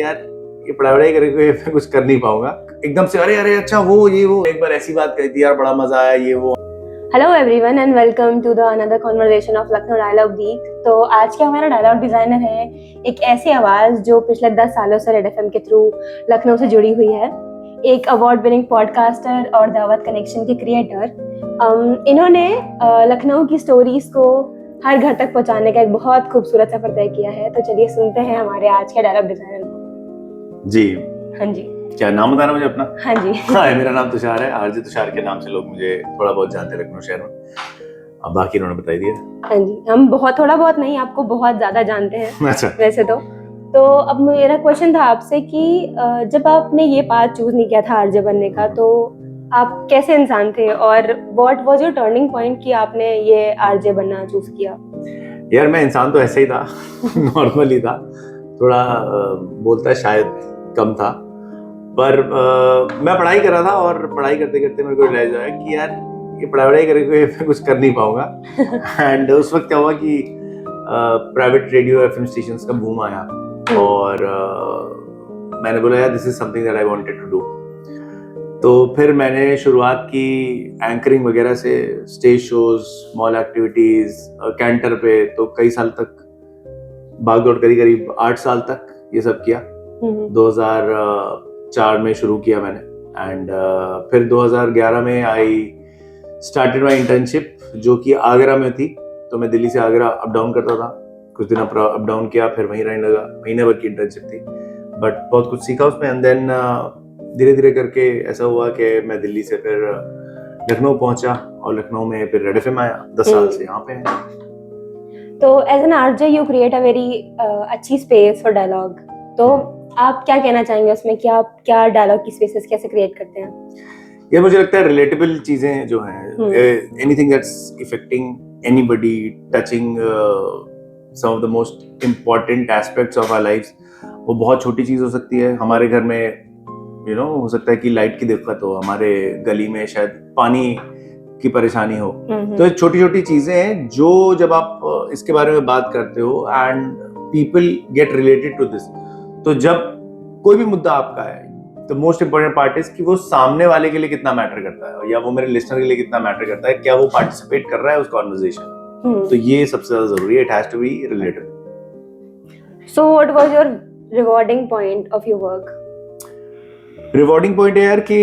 यार ये पढ़ाई करके मैं कुछ कर नहीं पाऊंगा। एकदम से अरे अच्छा वो ये वो एक बार ऐसी बात कही थी यार, बड़ा मजा आया ये वो। Hello everyone and welcome to the another conversation of Lucknow dialogue week. तो आज के हमारा डायलॉग डिजाइनर है एक ऐसी आवाज जो पिछले 10 सालों से रेड एफएम के थ्रू लखनऊ से जुड़ी हुई है, एक अवार्ड विनिंग पॉडकास्टर और दावत कनेक्शन के क्रिएटर। इन्होंने लखनऊ की स्टोरीज को हर घर तक पहुंचाने का एक बहुत खूबसूरत सफर तय किया है। तो चलिए सुनते हैं हमारे आज के डायलॉग डिजाइनर को। जी हाँ जी, क्या नाम बताना मुझे अपना? हाँ जी। हाँ, मेरा नाम तुषार है। आरजे तुषार के नाम से लोग मुझे थोड़ा बहुत जानते हैं लखनऊ शहर में। अब बाकी इन्होंने बता दिया। हाँ जी, हम बहुत थोड़ा बहुत नहीं, आपको बहुत ज्यादा जानते हैं। अच्छा, वैसे तो अब मेरा क्वेश्चन था आपसे कि जब आपने ये पाथ चूज नहीं किया था आरजे बनने का, तो आप कैसे इंसान थे और what was your turning point कि आपने ये आरजे बनना चूज किया? यार मैं इंसान तो ऐसे ही था, नॉर्मली था, थोड़ा बोलता शायद कम था, पर मैं पढ़ाई कर रहा था और पढ़ाई करते करते मेरे को रियलाइज हुआ कि यार ये पढ़ाई करके मैं कुछ कर नहीं पाऊंगा। एंड उस वक्त क्या हुआ कि प्राइवेट रेडियो एफएम स्टेशंस का बूम आया और मैंने बोला यार this is something that I wanted to do. तो फिर मैंने शुरुआत की एंकरिंग वगैरह से, स्टेज शोज, स्मॉल एक्टिविटीज, कैंटर पे, तो कई साल तक भाग दौड़ करी, करीब 8 साल तक ये सब किया। 2004 में शुरू किया मैंने एंड फिर 2011 में आई स्टार्टेड माई इंटर्नशिप जो कि आगरा में थी। तो मैं दिल्ली से आगरा अप डाउन करता था, कुछ दिन अप डाउन किया, फिर वहीं रहने लगा। महीने भर की इंटर्नशिप थी बट बहुत कुछ सीखा उसमें। एंड देन धीरे धीरे करके ऐसा हुआ कि मैं दिल्ली से फिर लखनऊ पहुंचा और लखनऊ में फिर रेड एफएम आया। 10 साल से यहाँ पे हैं। तो as an RJ you create a very अच्छी स्पेस फॉर डायलॉग। तो आप क्या कहना चाहेंगे उसमें कि आप क्या डायलॉग की स्पेसेस कैसे क्रिएट करते हैं? ये मुझे लगता है रिलेटेबल चीजें जो हैं, anything that's affecting anybody, touching some of the most important aspects of our lives. वो बहुत छोटी चीज हो सकती है। हमारे घर में हो सकता है कि लाइट की दिक्कत हो, हमारे गली में शायद पानी की परेशानी हो। तो छोटी छोटी चीजें हैं जो जब आप इसके बारे में बात करते हो and people get related to this, तो जब कोई भी मुद्दा आपका है, तो मोस्ट इंपोर्टेंट पार्ट इज कि वो सामने वाले के लिए कितना मैटर करता है या वो मेरे लिसनर के लिए कितना मैटर करता है, क्या वो पार्टिसिपेट कर रहा है उस कॉन्वर्सेशन। तो ये सबसे ज्यादा जरूरी है। It has to be relatable. So what was your rewarding point of your work? Rewarding point है यार कि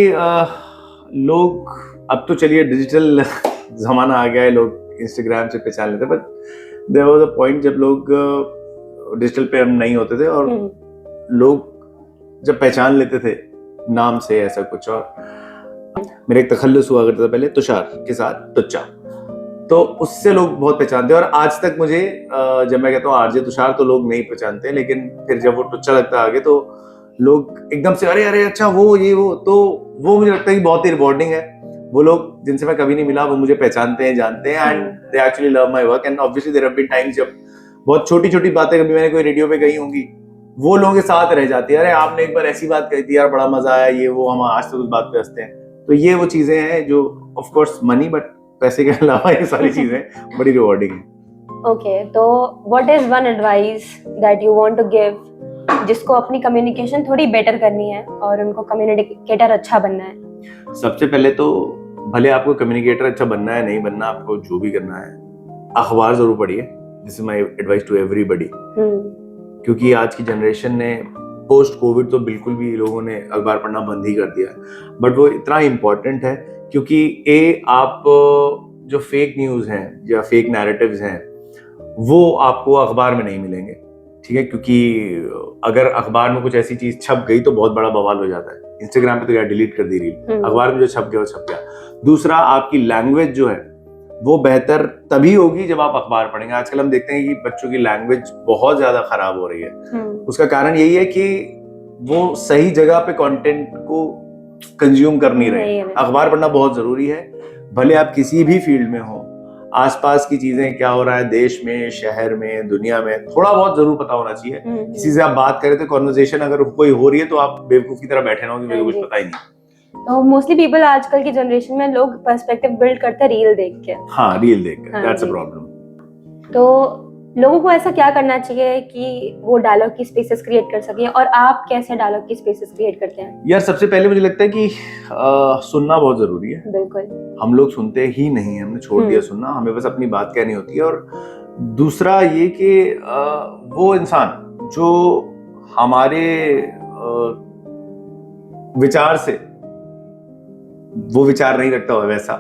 लोग, अब तो चलिए डिजिटल जमाना आ गया है, लोग इंस्टाग्राम से पहचान लेते हैं, but there was a point जब लोग डिजिटल पे हम नहीं होते थे और लोग जब पहचान लेते थे नाम से ऐसा कुछ। और मेरा एक तखल्लुस हुआ करता था पहले तुषार के साथ, टुच्चा, तो उससे लोग बहुत पहचानते हैं। और आज तक मुझे जब मैं कहता हूँ आरजे तुषार तो लोग नहीं पहचानते, लेकिन फिर जब वो टुच्चा लगता आगे तो लोग एकदम से अरे अच्छा वो ये वो। तो वो मुझे लगता है कि बहुत ही रिवॉर्डिंग है। वो लोग जिनसे मैं कभी नहीं मिला वो मुझे पहचानते हैं, जानते हैं and they actually love my work. And obviously there have been times जब बहुत छोटी छोटी बातें कभी मैंने कोई रेडियो पे कही होंगी, वो लोगों के साथ रह जाती है। अरे आपने एक बार ऐसी बात कही थी यार, बड़ा मजा आया ये वो, हम आज तक उस बात पे हंसते हैं। तो ये वो चीजें हैं जो ऑफ कोर्स मनी, बट पैसे के अलावा ये सारी चीजें बड़ी रिवॉर्डिंग है। ओके, तो what is one advice that you want to give जिसको अपनी कम्युनिकेशन थोड़ी बेटर करनी है और उनको कम्युनिकेटर अच्छा बनना है? सबसे पहले तो भले आपको कम्युनिकेटर अच्छा बनना है नहीं बनना, आपको जो भी करना है, अखबार जरूर पढ़िए। This is my advice to everybody. क्योंकि आज की जनरेशन ने पोस्ट कोविड तो बिल्कुल भी लोगों ने अखबार पढ़ना बंद ही कर दिया है, बट वो इतना इम्पोर्टेंट है क्योंकि आप जो फेक न्यूज हैं या फेक नैरेटिव्स हैं वो आपको अखबार में नहीं मिलेंगे, ठीक है? क्योंकि अगर अखबार में कुछ ऐसी चीज छप गई तो बहुत बड़ा बवाल हो जाता है। इंस्टाग्राम पे तो क्या डिलीट कर दी रील, अखबार में जो छप गया वो छप गया। दूसरा, आपकी लैंग्वेज जो है वो बेहतर तभी होगी जब आप अखबार पढ़ेंगे। आजकल हम देखते हैं कि बच्चों की लैंग्वेज बहुत ज्यादा खराब हो रही है। उसका कारण यही है कि वो सही जगह पे कंटेंट को कंज्यूम कर नहीं रहे। अखबार पढ़ना बहुत जरूरी है, भले आप किसी भी फील्ड में हो। आसपास की चीजें क्या हो रहा है देश में, शहर में, दुनिया में, थोड़ा बहुत जरूर पता होना चाहिए। किसी से आप बात करें तो कॉन्वर्सेशन अगर कोई हो रही है तो आप बेवकूफ की तरह बैठे रहोगे, मुझे कुछ पता ही नहीं। तो मोस्टली पीपल आजकल की जनरेशन में लोग पर्सपेक्टिव बिल्ड करते हैं रील देख के। हाँ, रील देख के, दैट्स अ प्रॉब्लम। तो लोगों को ऐसा क्या करना चाहिए कि वो डायलॉग की स्पेसेस क्रिएट कर सके, और आप कैसे डायलॉग की स्पेसेस क्रिएट करते हैं? यार सबसे पहले मुझे लगता है कि सुनना बहुत जरूरी है। बिल्कुल। हम लोग सुनते ही नहीं है, हमने छोड़ दिया सुनना, हमें बस अपनी बात कहनी होती है। और दूसरा ये कि वो इंसान जो हमारे विचार से वो विचार नहीं रखता हो वैसा,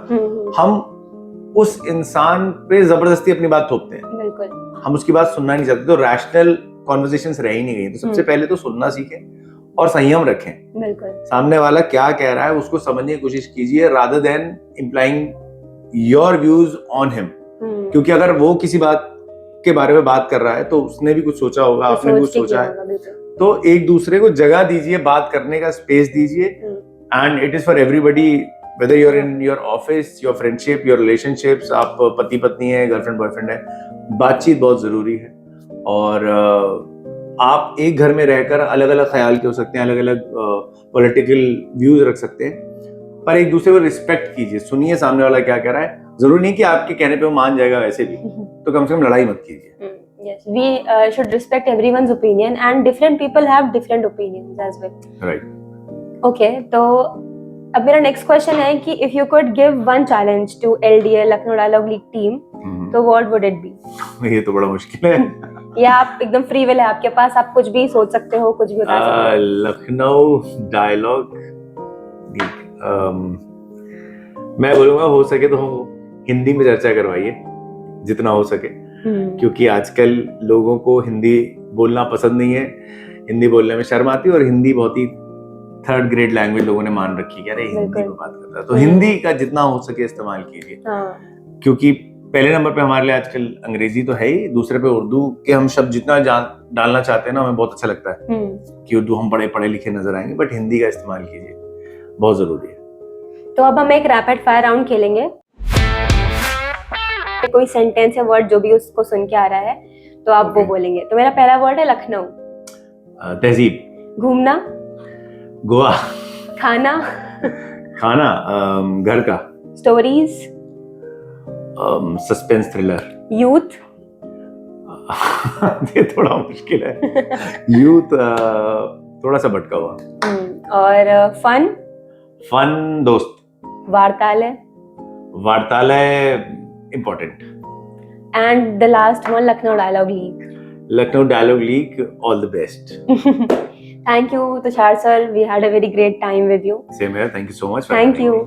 हम उस इंसान पे जबरदस्ती अपनी बात थोपते हैं। बिल्कुल। हम उसकी बात सुनना नहीं चाहते, तो रैशनल कॉन्वर्सेशंस रह ही नहीं गई। तो सबसे पहले तो सुनना सीखें और संयम रखें। बिल्कुल। सामने वाला क्या कह रहा है उसको समझने की कोशिश कीजिए, rather than implying your views on him. क्योंकि अगर वो किसी बात के बारे में बात कर रहा है तो उसने भी कुछ सोचा होगा, आपने भी कुछ सोचा है। तो एक दूसरे को जगह दीजिए, बात करने का स्पेस दीजिए। And it is for everybody, whether you're in your office, your friendship, your relationships, आप पति पत्नी है, गर्लफ्रेंड बॉयफ्रेंड है, बातचीत बहुत जरूरी है। और आप एक घर में रहकर अलग अलग ख्याल के हो सकते हैं, अलग अलग पॉलिटिकल व्यूज रख सकते हैं, पर एक दूसरे को रिस्पेक्ट कीजिए, सुनिए सामने वाला क्या कह रहा है। जरूरी नहीं कि आपके कहने पे वो मान जाएगा वैसे भी, तो कम से कम लड़ाई मत कीजिए। Yes, we should respect everyone's opinion, and different people have different opinions as well. Right. Okay, तो अब मेरा नेक्स्ट क्वेश्चन है कि if you could give one challenge to LDL Lucknow dialogue league team, तो what would it be? ये तो बड़ा मुश्किल है। या आप एकदम फ्री विल है आपके पास, आप कुछ भी सोच सकते हो, कुछ भी बता सकते हो। लखनऊ डायलॉग मैं बोलूंगा हो सके तो हिंदी में चर्चा करवाइए जितना हो सके, क्योंकि आजकल लोगों को हिंदी बोलना पसंद नहीं है, हिंदी बोलने में शर्म आती है, और हिंदी बहुत ही थर्ड ग्रेड लैंग्वेज लोगों ने मान रखी है, अरे हिंदी में बात करता है। तो हिंदी का जितना हो सके इस्तेमाल कीजिए, क्योंकि पहले नंबर पे हमारे लिए आजकल अंग्रेजी तो है ही, दूसरे पे उर्दू के हम शब्द जितना डालना चाहते हैं ना, हमें बहुत अच्छा लगता है कि उर्दू हम बड़े पढ़े लिखे नजर आएंगे, बट हिंदी का इस्तेमाल कीजिए, बहुत जरूरी है। तो अब हम एक रैपिड फायर राउंड खेलेंगे। कोई सेंटेंस या वर्ड जो भी उसको सुन के आ रहा है तो आप वो बोलेंगे। तो मेरा पहला वर्ड है लखनऊ। तहजीब। घूमना। गोवा। खाना। खाना घर का। स्टोरीज। Suspense thriller. यूथ। ये थोड़ा मुश्किल है। यूथ थोड़ा सा भटका हुआ। और फन। फन दोस्त। Vartalay. Vartalay important. And the last one Lucknow dialogue league. Lucknow dialogue league, all the best. Thank you, Tushar sir. We had a very great time with you. Same here. Thank you so much. Thank you.